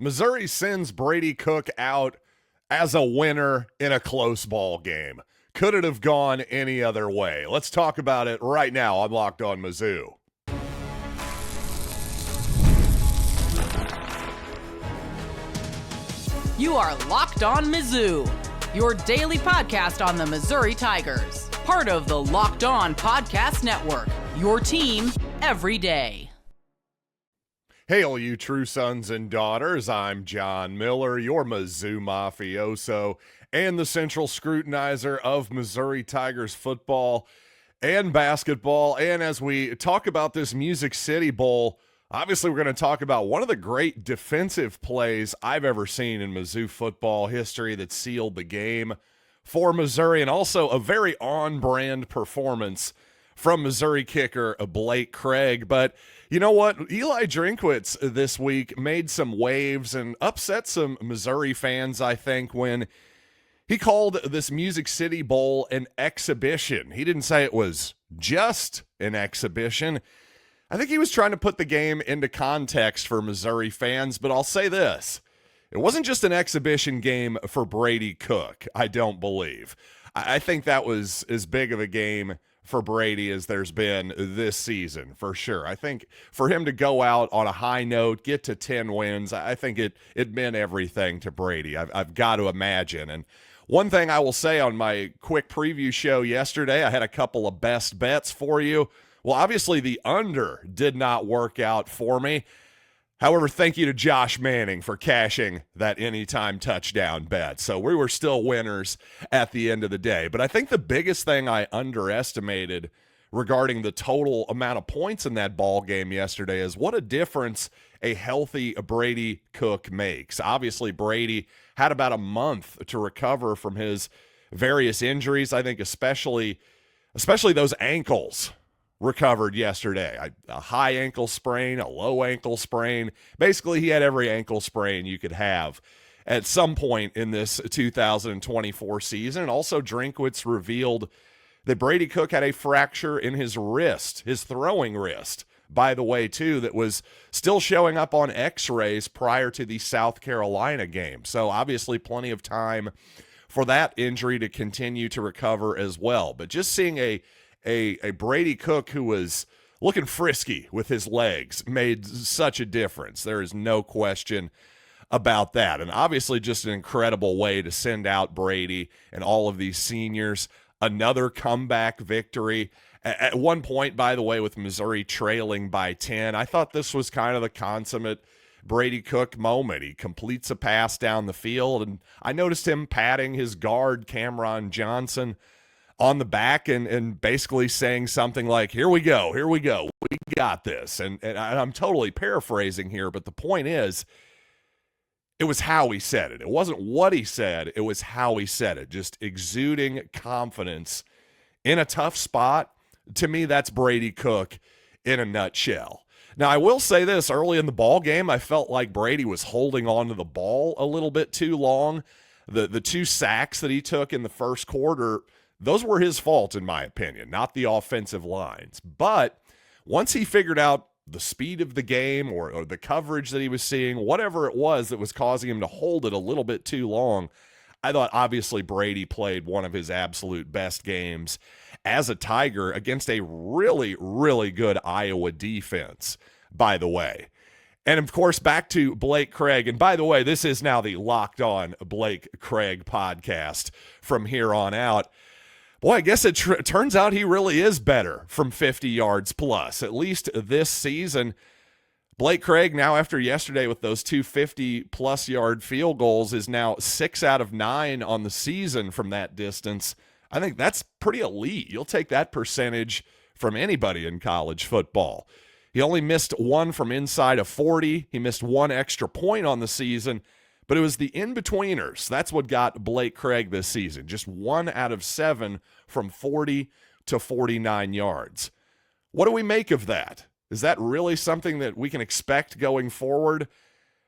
Missouri sends Brady Cook out as a winner in a close ball game. Could it have gone any other way? Let's talk about it right now on Locked On Mizzou. You are Locked On Mizzou, your daily podcast on the Missouri Tigers. Part of the Locked On Podcast Network, your team every day. Hail, you true sons and daughters. I'm John Miller, your Mizzou mafioso and the central scrutinizer of Missouri Tigers football and basketball. And as we talk about this Music City Bowl, obviously we're going to talk about one of the great defensive plays I've ever seen in Mizzou football history that sealed the game for Missouri, and also a very on-brand performance from Missouri kicker Blake Craig. But you know what? Eli Drinkwitz this week made some waves and upset some Missouri fans, I think, when he called this Music City Bowl an exhibition. He didn't say it was just an exhibition. I think he was trying to put the game into context for Missouri fans, but I'll say this. It wasn't just an exhibition game for Brady Cook, I don't believe. I think that was as big of a game for Brady as there's been this season, for sure. I think for him to go out on a high note, get to 10 wins, I think it meant everything to Brady. I've got to imagine. And one thing I will say on my quick preview show yesterday, I had a couple of best bets for you. Well, obviously the under did not work out for me. However, thank you to Josh Manning for cashing that anytime touchdown bet. So we were still winners at the end of the day. But I think the biggest thing I underestimated regarding the total amount of points in that ball game yesterday is what a difference a healthy Brady Cook makes. Obviously, Brady had about a month to recover from his various injuries. I think especially those ankles recovered yesterday. A high ankle sprain, a low ankle sprain. Basically, he had every ankle sprain you could have at some point in this 2024 season. And also, Drinkwitz revealed that Brady Cook had a fracture in his wrist, his throwing wrist, by the way, too, that was still showing up on x-rays prior to the South Carolina game. So obviously plenty of time for that injury to continue to recover as well. But just seeing a Brady Cook who was looking frisky with his legs made such a difference. There is no question about that. And obviously just an incredible way to send out Brady and all of these seniors. Another comeback victory. At one point, by the way, with Missouri trailing by 10, I thought this was kind of the consummate Brady Cook moment. He completes a pass down the field, and I noticed him patting his guard, Cameron Johnson, on the back and basically saying something like, here we go, we got this. And I'm totally paraphrasing here, but the point is, it was how he said it. It wasn't what he said, it was how he said it. Just exuding confidence in a tough spot. To me, that's Brady Cook in a nutshell. Now, I will say this, early in the ball game, I felt like Brady was holding on to the ball a little bit too long. The two sacks that he took in the first quarter, those were his fault, in my opinion, not the offensive lines. But once he figured out the speed of the game or the coverage that he was seeing, whatever it was that was causing him to hold it a little bit too long, I thought obviously Brady played one of his absolute best games as a Tiger against a really, really good Iowa defense, by the way. And, of course, back to Blake Craig. And, by the way, this is now the Locked On Blake Craig podcast from here on out. Boy, I guess it turns out he really is better from 50 yards plus, at least this season. Blake Craig, now after yesterday with those two 50-plus yard field goals, is now 6 out of 9 on the season from that distance. I think that's pretty elite. You'll take that percentage from anybody in college football. He only missed one from inside of 40. He missed one extra point on the season. But it was the in-betweeners. That's what got Blake Craig this season. Just 1 out of 7 from 40 to 49 yards. What do we make of that? Is that really something that we can expect going forward?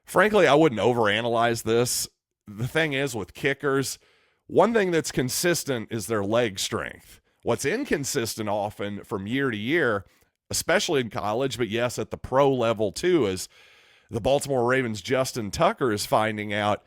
Frankly, I wouldn't overanalyze this. The thing is, with kickers, one thing that's consistent is their leg strength. What's inconsistent often from year to year, especially in college, but yes, at the pro level too, is the Baltimore Ravens' Justin Tucker is finding out,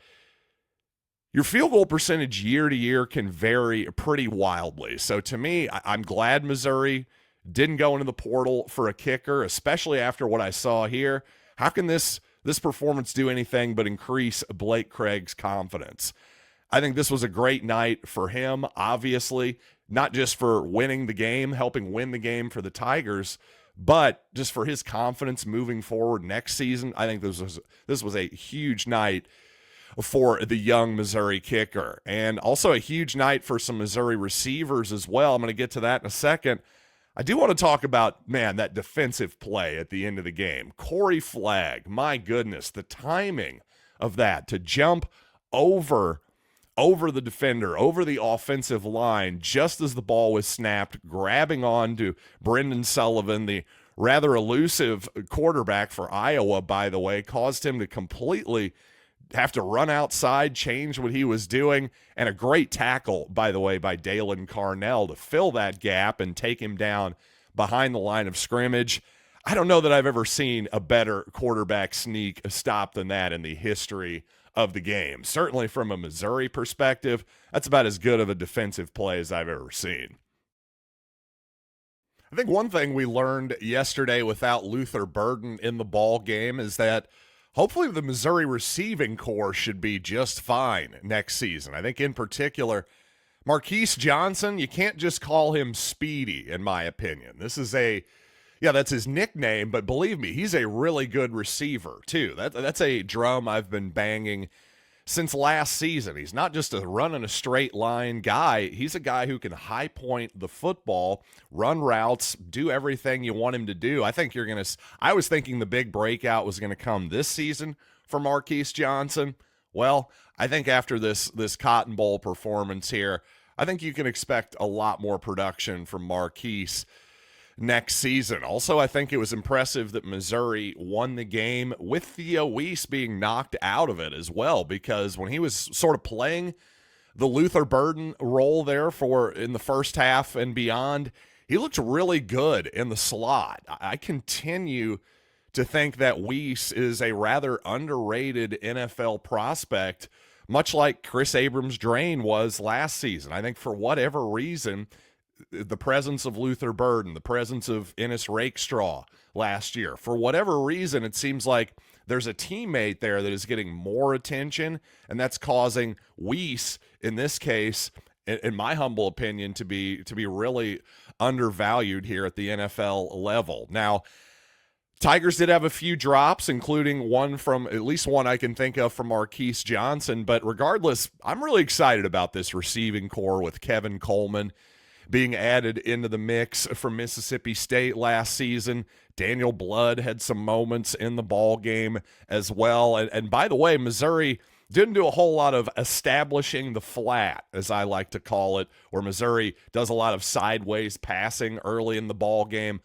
your field goal percentage year to year can vary pretty wildly. So to me, I'm glad Missouri didn't go into the portal for a kicker, especially after what I saw here. How can this performance do anything but increase Blake Craig's confidence? I think this was a great night for him, obviously, not just for winning the game, helping win the game for the Tigers, but just for his confidence moving forward next season. I think this was a huge night for the young Missouri kicker, and also a huge night for some Missouri receivers as well. I'm going to get to that in a second. I do want to talk about, man, that defensive play at the end of the game. Corey Flagg, my goodness, the timing of that to jump over the defender, over the offensive line, just as the ball was snapped, grabbing on to Brendan Sullivan, the rather elusive quarterback for Iowa, by the way, caused him to completely have to run outside, change what he was doing, and a great tackle, by the way, by Daylan Carnell to fill that gap and take him down behind the line of scrimmage. I don't know that I've ever seen a better quarterback sneak stop than that in the history of the game. Certainly from a Missouri perspective, that's about as good of a defensive play as I've ever seen. I think one thing we learned yesterday without Luther Burden in the ball game is that hopefully the Missouri receiving core should be just fine next season. I think in particular, Marquis Johnson, you can't just call him Speedy, in my opinion. This is that's his nickname, but believe me, he's a really good receiver, too. That's a drum I've been banging since last season. He's not just a run in a straight line guy. He's a guy who can high point the football, run routes, do everything you want him to do. I was thinking the big breakout was going to come this season for Marquis Johnson. Well, I think after this Cotton Bowl performance here, I think you can expect a lot more production from Marquis next season. Also, I think it was impressive that Missouri won the game with Theo Weiss being knocked out of it as well, because when he was sort of playing the Luther Burden role there in the first half and beyond, he looked really good in the slot. I continue to think that Weiss is a rather underrated NFL prospect, much like Chris Abrams-Drain was last season. I think for whatever reason, the presence of Luther Burden, the presence of Ennis Rakestraw last year, for whatever reason, it seems like there's a teammate there that is getting more attention, and that's causing Weiss, in this case, in my humble opinion, to be really undervalued here at the NFL level. Now, Tigers did have a few drops, including at least one I can think of from Marquis Johnson, but regardless, I'm really excited about this receiving core with Kevin Coleman being added into the mix from Mississippi State last season. Daniel Blood had some moments in the ball game as well. And by the way, Missouri didn't do a whole lot of establishing the flat, as I like to call it, where Missouri does a lot of sideways passing early in the ball game.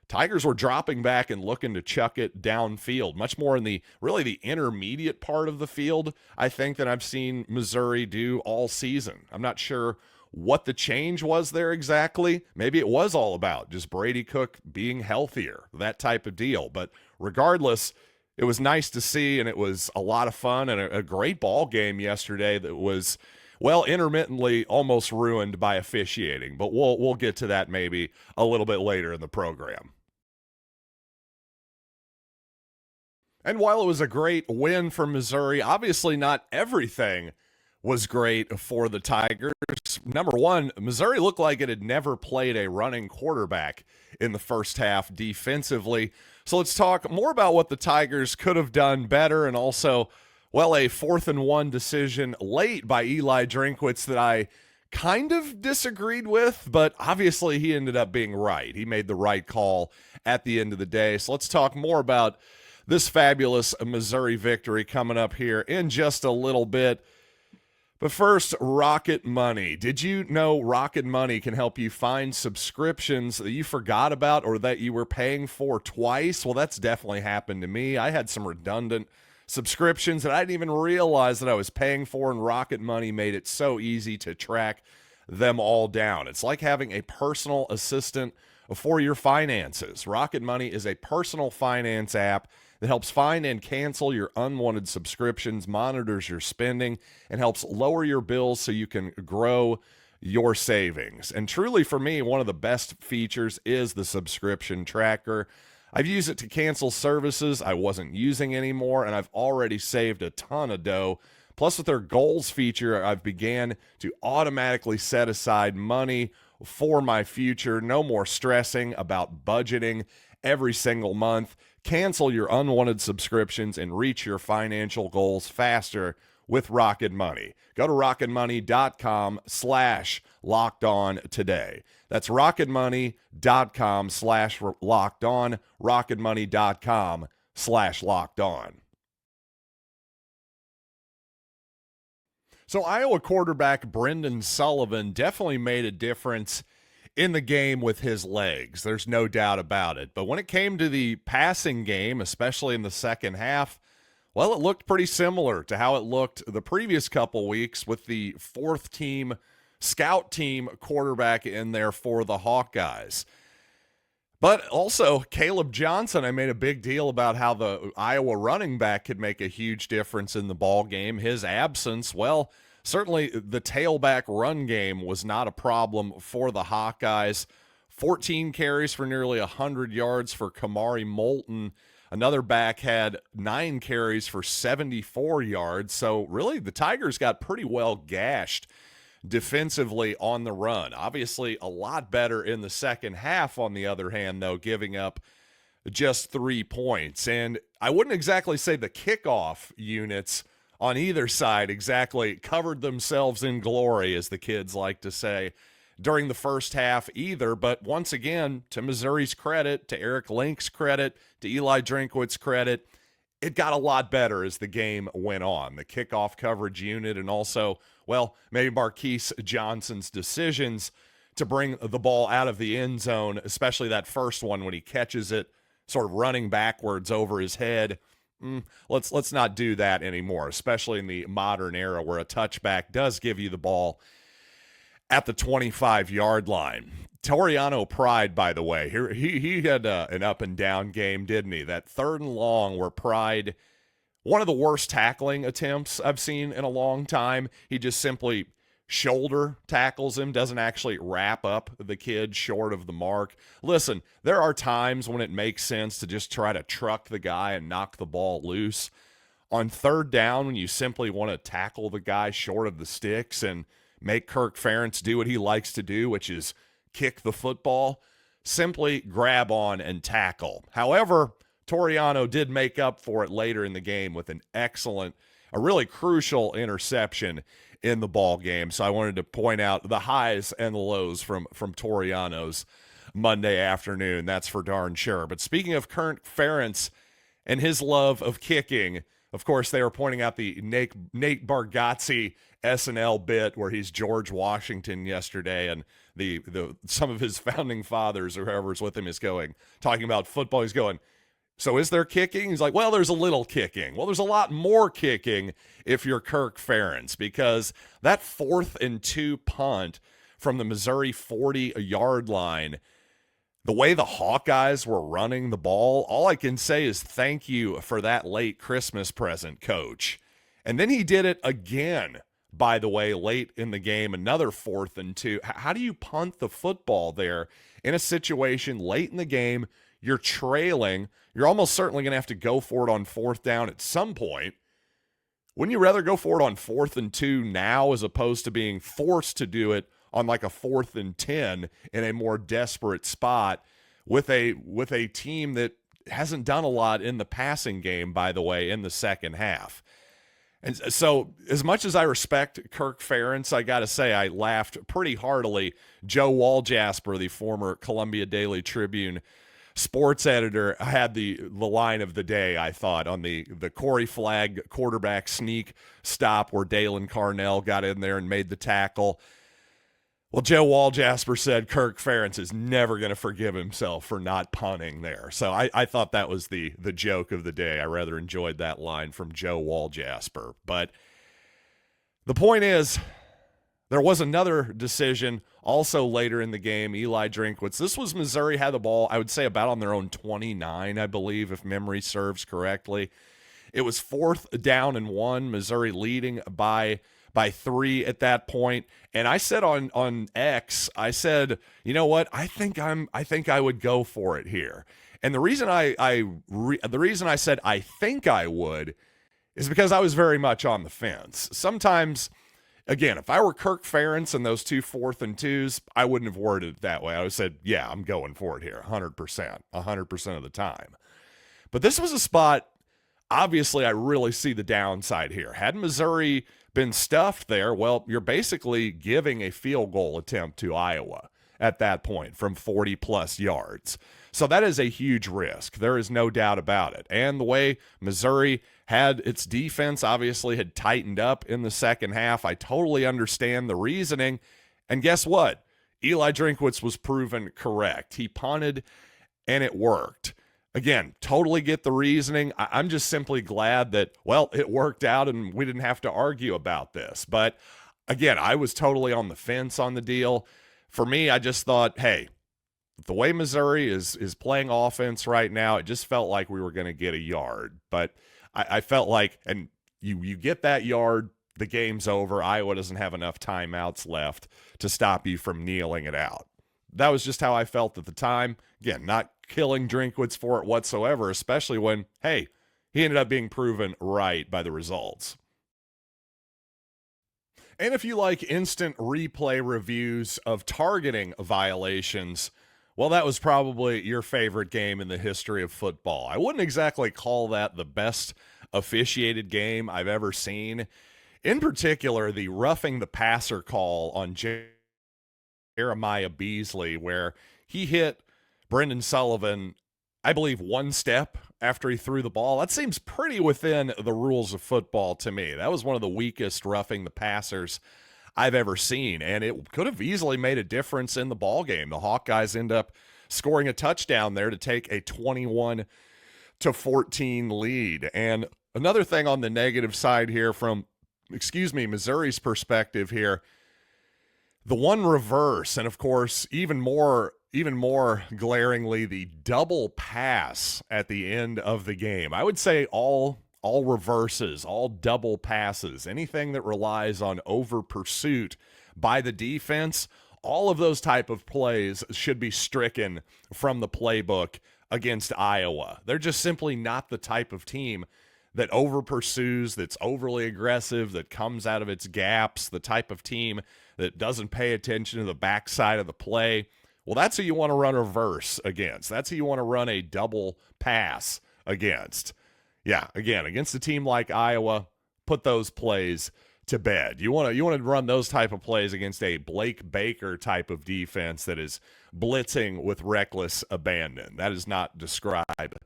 Tigers were dropping back and looking to chuck it downfield, much more in the intermediate part of the field, I think, than I've seen Missouri do all season. I'm not sure what the change was there exactly. Maybe it was all about just Brady Cook being healthier, that type of deal. But regardless, it was nice to see, and it was a lot of fun and a great ball game yesterday that was, well, intermittently almost ruined by officiating. But we'll get to that maybe a little bit later in the program. And while it was a great win for Missouri, obviously not everything was great for the Tigers. Number one, Missouri looked like it had never played a running quarterback in the first half defensively. So let's talk more about what the Tigers could have done better, and also, well, a 4th-and-1 decision late by Eli Drinkwitz that I kind of disagreed with, but obviously he ended up being right. He made the right call at the end of the day. So let's talk more about this fabulous Missouri victory coming up here in just a little bit. But first, Rocket Money. Did you know Rocket Money can help you find subscriptions that you forgot about or that you were paying for twice? Well, that's definitely happened to me. I had some redundant subscriptions that I didn't even realize that I was paying for, and Rocket Money made it so easy to track them all down. It's like having a personal assistant for your finances. Rocket Money is a personal finance app that helps find and cancel your unwanted subscriptions, monitors your spending, and helps lower your bills so you can grow your savings. And truly, for me, one of the best features is the subscription tracker. I've used it to cancel services I wasn't using anymore, and I've already saved a ton of dough. Plus, with their goals feature, I've began to automatically set aside money for my future. No more stressing about budgeting every single month. Cancel your unwanted subscriptions and reach your financial goals faster with Rocket Money. Go to rocketmoney.com/lockedon today. That's rocketmoney.com/lockedon, rocketmoney.com/lockedon. So Iowa quarterback Brendan Sullivan definitely made a difference in the game with his legs. There's no doubt about it. But when it came to the passing game, especially in the second half, well, it looked pretty similar to how it looked the previous couple weeks with the fourth team, scout team quarterback in there for the Hawkeyes. But also, Caleb Johnson, I made a big deal about how the Iowa running back could make a huge difference in the ball game. His absence, well, certainly the tailback run game was not a problem for the Hawkeyes. 14 carries for nearly 100 yards for Kamari Moulton. Another back had 9 carries for 74 yards. So really, the Tigers got pretty well gashed defensively on the run. Obviously, a lot better in the second half, on the other hand, though, giving up just 3 points. And I wouldn't exactly say the kickoff units on either side exactly covered themselves in glory, as the kids like to say, during the first half either. But once again, to Missouri's credit, to Eric Link's credit, to Eli Drinkwitz's credit, it got a lot better as the game went on. The kickoff coverage unit, and also, well, maybe Marquis Johnson's decisions to bring the ball out of the end zone, especially that first one when he catches it sort of running backwards over his head. Let's not do that anymore, especially in the modern era where a touchback does give you the ball at the 25-yard line. Toriano Pride, by the way, he had an up-and-down game, didn't he? That 3rd and long where Pride, one of the worst tackling attempts I've seen in a long time. He just simply shoulder tackles him, doesn't actually wrap up the kid short of the mark. Listen, there are times when it makes sense to just try to truck the guy and knock the ball loose. On 3rd down, when you simply want to tackle the guy short of the sticks and make Kirk Ferentz do what he likes to do, which is kick the football, simply grab on and tackle. However, Toriano did make up for it later in the game with a really crucial interception in the ball game. So I wanted to point out the highs and the lows from Toriano's Monday afternoon. That's for darn sure. But speaking of Kirk Ferentz and his love of kicking, of course, they were pointing out the Nate Bargatze SNL bit where he's George Washington yesterday, and the some of his founding fathers or whoever's with him is talking about football. He's going, so is there kicking? He's like, well, there's a little kicking. Well, there's a lot more kicking if you're Kirk Ferentz, because that 4th and 2 punt from the Missouri 40-yard line, the way the Hawkeyes were running the ball, all I can say is thank you for that late Christmas present, Coach. And then he did it again, by the way, late in the game, another 4th and 2. How do you punt the football there in a situation late in the game? You're trailing. You're almost certainly going to have to go for it on 4th down at some point. Wouldn't you rather go for it on 4th and 2 now as opposed to being forced to do it on like a 4th and 10 in a more desperate spot with a team that hasn't done a lot in the passing game, by the way, in the second half? And so as much as I respect Kirk Ferentz, I got to say I laughed pretty heartily. Joe Waljasper, the former Columbia Daily Tribune sports editor, had the line of the day, I thought, on the Corey Flagg quarterback sneak stop where Daylan Carnell got in there and made the tackle. Well, Joe Waljasper said Kirk Ferentz is never going to forgive himself for not punting there. So I thought that was the joke of the day. I rather enjoyed that line from Joe Waljasper. But the point is, There was another decision also later in the game, Eli Drinkwitz. This was Missouri had the ball, I would say about on their own 29, I believe, if memory serves correctly. It was 4th down and 1, Missouri leading by 3 at that point. And I said on X, I said, you know what? I think I would go for it here. And the reason the reason I said I think I would is because I was very much on the fence. Sometimes, again, if I were Kirk Ferentz and those 2 4th and 2s, I wouldn't have worded it that way. I would have said, yeah, I'm going for it here 100% of the time. But this was a spot, obviously, I really see the downside here. Had Missouri been stuffed there, well, you're basically giving a field goal attempt to Iowa at that point from 40-plus yards. So that is a huge risk. There is no doubt about it. And the way Missouri had its defense obviously had tightened up in the second half, I totally understand the reasoning. And guess what? Eli Drinkwitz was proven correct. He punted, and it worked. Again, totally get the reasoning. I'm just simply glad that, well, it worked out and we didn't have to argue about this. But again, I was totally on the fence on the deal. For me, I just thought, hey, the way Missouri is playing offense right now, it just felt like we were going to get a yard. But I felt like, and you get that yard, the game's over. Iowa doesn't have enough timeouts left to stop you from kneeling it out. That was just how I felt at the time. Again, not killing Drinkwitz for it whatsoever, especially when, hey, he ended up being proven right by the results. And if you like instant replay reviews of targeting violations, well, that was probably your favorite game in the history of football. I wouldn't exactly call that the best officiated game I've ever seen. In particular, the roughing the passer call on Jeremiah Beasley, where he hit Brendan Sullivan, I believe, one step after he threw the ball. That seems pretty within the rules of football to me. That was one of the weakest roughing the passers I've ever seen, and it could have easily made a difference in the ball game. The Hawkeyes end up scoring a touchdown there to take a 21-14 lead. And another thing on the negative side here from, Missouri's perspective here, the one reverse, and of course, even more glaringly, the double pass at the end of the game. I would say all reverses, all double passes, anything that relies on over pursuit by the defense, all of those type of plays should be stricken from the playbook against Iowa. They're just simply not the type of team that over pursues, that's overly aggressive, that comes out of its gaps, the type of team that doesn't pay attention to the backside of the play. Well, that's who you want to run a reverse against. That's who you want to run a double pass against. Yeah, again, against a team like Iowa, put those plays to bed. You want to run those type of plays against a Blake Baker type of defense that is blitzing with reckless abandon. That does not describe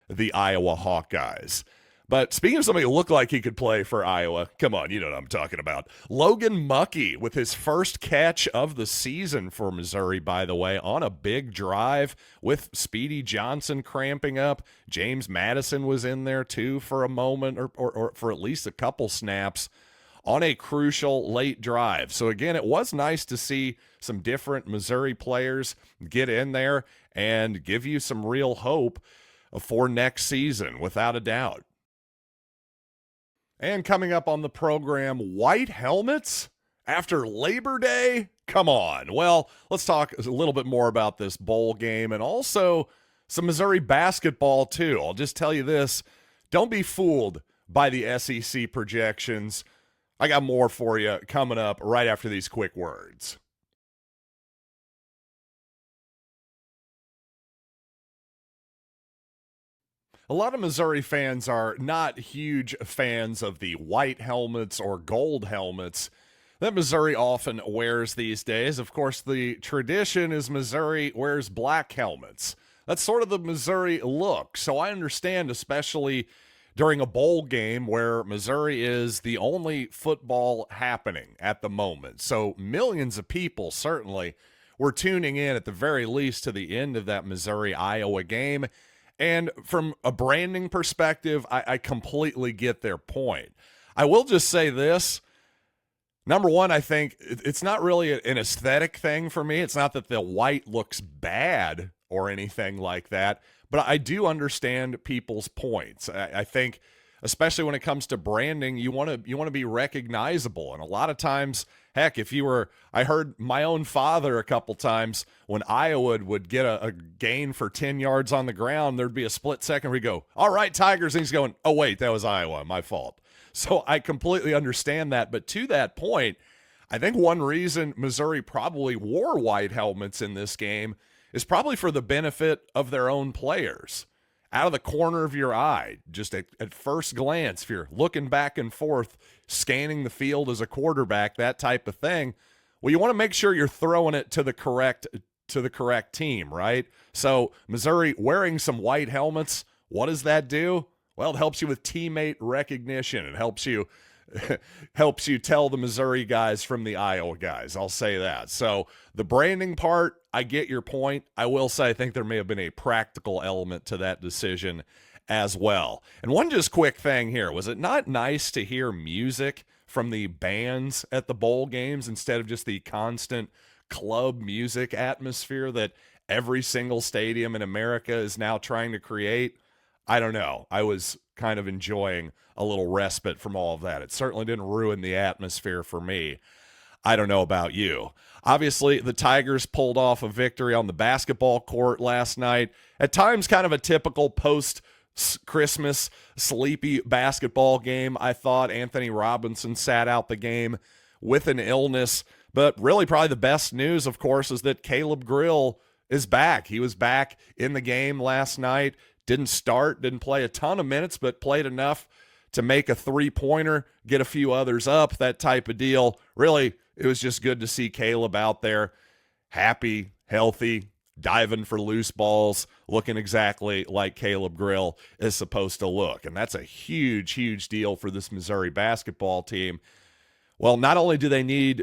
the Iowa Hawkeyes. But speaking of somebody who looked like he could play for Iowa, come on, you know what I'm talking about. Logan Muckey with his first catch of the season for Missouri, by the way, on a big drive with Speedy Johnson cramping up. James Madison was in there too for a moment or for at least a couple snaps on a crucial late drive. So again, it was nice to see some different Missouri players get in there and give you some real hope for next season, without a doubt. And coming up on the program, white helmets after Labor Day? Come on. Well, let's talk a little bit more about this bowl game and also some Missouri basketball too. I'll just tell you this, don't be fooled by the SEC projections. I got more for you coming up right after these quick words. A lot of Missouri fans are not huge fans of the white helmets or gold helmets that Missouri often wears these days. Of course, the tradition is Missouri wears black helmets. That's sort of the Missouri look. So I understand, especially during a bowl game where Missouri is the only football happening at the moment. So millions of people certainly were tuning in at the very least to the end of that Missouri-Iowa game. And from a branding perspective, I completely get their point. I will just say this. Number one, I think it's not really an aesthetic thing for me. It's not that the white looks bad or anything like that, but I do understand people's points. I think, especially when it comes to branding, you want to be recognizable. And a lot of times, heck, I heard my own father a couple times when Iowa would get a gain for 10 yards on the ground, there'd be a split second where he'd go, "All right, Tigers," and he's going, "Oh, wait, that was Iowa, my fault." So I completely understand that. But to that point, I think one reason Missouri probably wore white helmets in this game is probably for the benefit of their own players. Out of the corner of your eye, just at first glance, if you're looking back and forth, scanning the field as a quarterback, that type of thing, well, you want to make sure you're throwing it to the correct team, right? So Missouri wearing some white helmets, what does that do? Well, it helps you with teammate recognition. It helps you tell the Missouri guys from the Iowa guys. I'll say that. So the branding part, I get your point. I will say I think there may have been a practical element to that decision as well. And one just quick thing here. Was it not nice to hear music from the bands at the bowl games instead of just the constant club music atmosphere that every single stadium in America is now trying to create? I don't know. I was kind of enjoying a little respite from all of that. It certainly didn't ruin the atmosphere for me. I don't know about you. Obviously, the Tigers pulled off a victory on the basketball court last night. At times, kind of a typical post-Christmas sleepy basketball game. I thought Anthony Robinson sat out the game with an illness. But really, probably the best news, of course, is that Caleb Grill is back. He was back in the game last night. Didn't start, didn't play a ton of minutes, but played enough to make a three-pointer, get a few others up, that type of deal. Really, it was just good to see Caleb out there, happy, healthy, diving for loose balls, looking exactly like Caleb Grill is supposed to look. And that's a huge, huge deal for this Missouri basketball team. Well, not only do they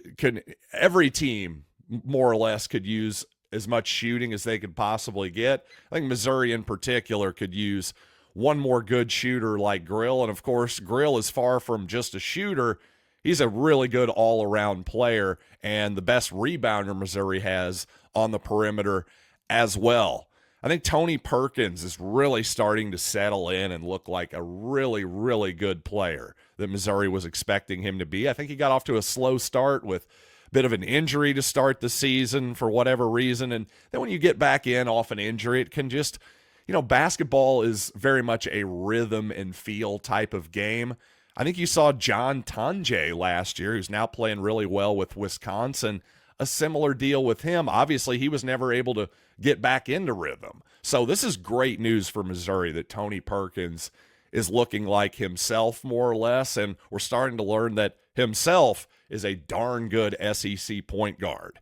every team more or less could use as much shooting as they could possibly get. I think Missouri in particular could use one more good shooter like Grill. And of course, Grill is far from just a shooter. He's a really good all-around player and the best rebounder Missouri has on the perimeter as well. I think Tony Perkins is really starting to settle in and look like a really, really good player that Missouri was expecting him to be. I think he got off to a slow start with bit of an injury to start the season for whatever reason. And then when you get back in off an injury, it can just, basketball is very much a rhythm and feel type of game. I think you saw John Tonje last year, who's now playing really well with Wisconsin, a similar deal with him. Obviously, he was never able to get back into rhythm. So this is great news for Missouri that Tony Perkins is looking like himself more or less, and we're starting to learn that himself is a darn good SEC point guard.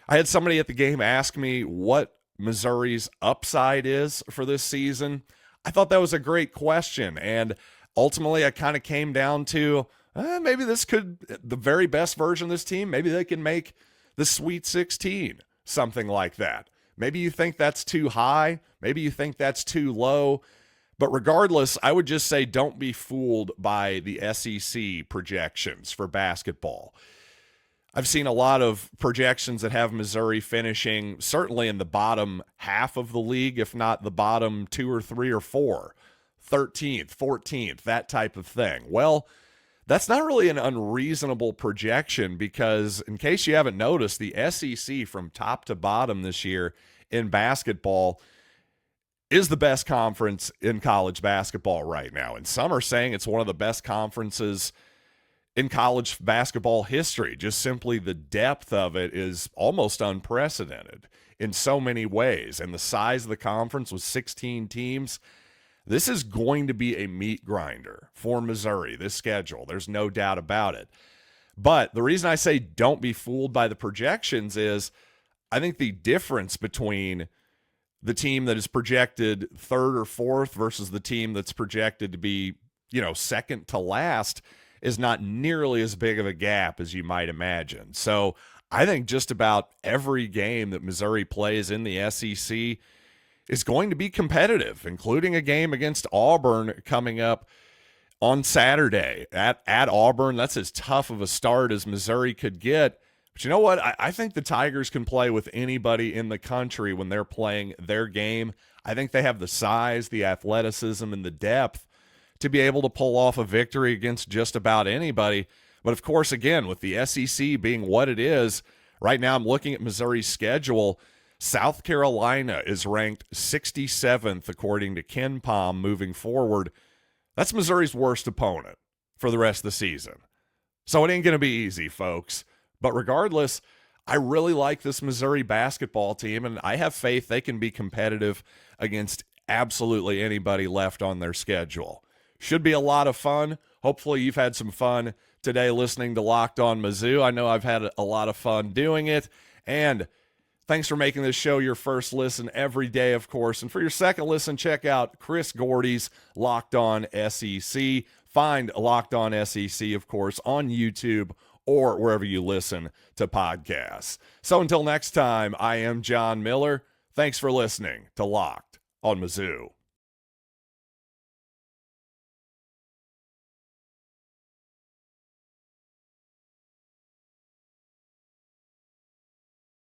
I had somebody at the game ask me what Missouri's upside is for this season. I thought that was a great question, and ultimately I kind of came down to maybe the very best version of this team, maybe they can make the Sweet 16, something like that. Maybe you think that's too high, maybe you think that's too low. But regardless, I would just say don't be fooled by the SEC projections for basketball. I've seen a lot of projections that have Missouri finishing certainly in the bottom half of the league, if not the bottom 2 or 3 or 4, 13th, 14th, that type of thing. Well, that's not really an unreasonable projection because, in case you haven't noticed, the SEC from top to bottom this year in basketball is the best conference in college basketball right now. And some are saying it's one of the best conferences in college basketball history. Just simply the depth of it is almost unprecedented in so many ways. And the size of the conference with 16 teams, this is going to be a meat grinder for Missouri, this schedule. There's no doubt about it. But the reason I say don't be fooled by the projections is I think the difference between the team that is projected third or fourth versus the team that's projected to be, second to last is not nearly as big of a gap as you might imagine. So I think just about every game that Missouri plays in the SEC is going to be competitive, including a game against Auburn coming up on Saturday at Auburn. That's as tough of a start as Missouri could get. But you know what? I think the Tigers can play with anybody in the country when they're playing their game. I think they have the size, the athleticism, and the depth to be able to pull off a victory against just about anybody. But of course, again, with the SEC being what it is, right now I'm looking at Missouri's schedule. South Carolina is ranked 67th according to Ken Pom moving forward. That's Missouri's worst opponent for the rest of the season. So it ain't going to be easy, folks. But regardless, I really like this Missouri basketball team, and I have faith they can be competitive against absolutely anybody left on their schedule. Should be a lot of fun. Hopefully you've had some fun today listening to Locked On Mizzou. I know I've had a lot of fun doing it. And thanks for making this show your first listen every day, of course. And for your second listen, check out Chris Gordy's Locked On SEC. Find Locked On SEC, of course, on YouTube or wherever you listen to podcasts. So until next time, I am John Miller. Thanks for listening to Locked On Mizzou.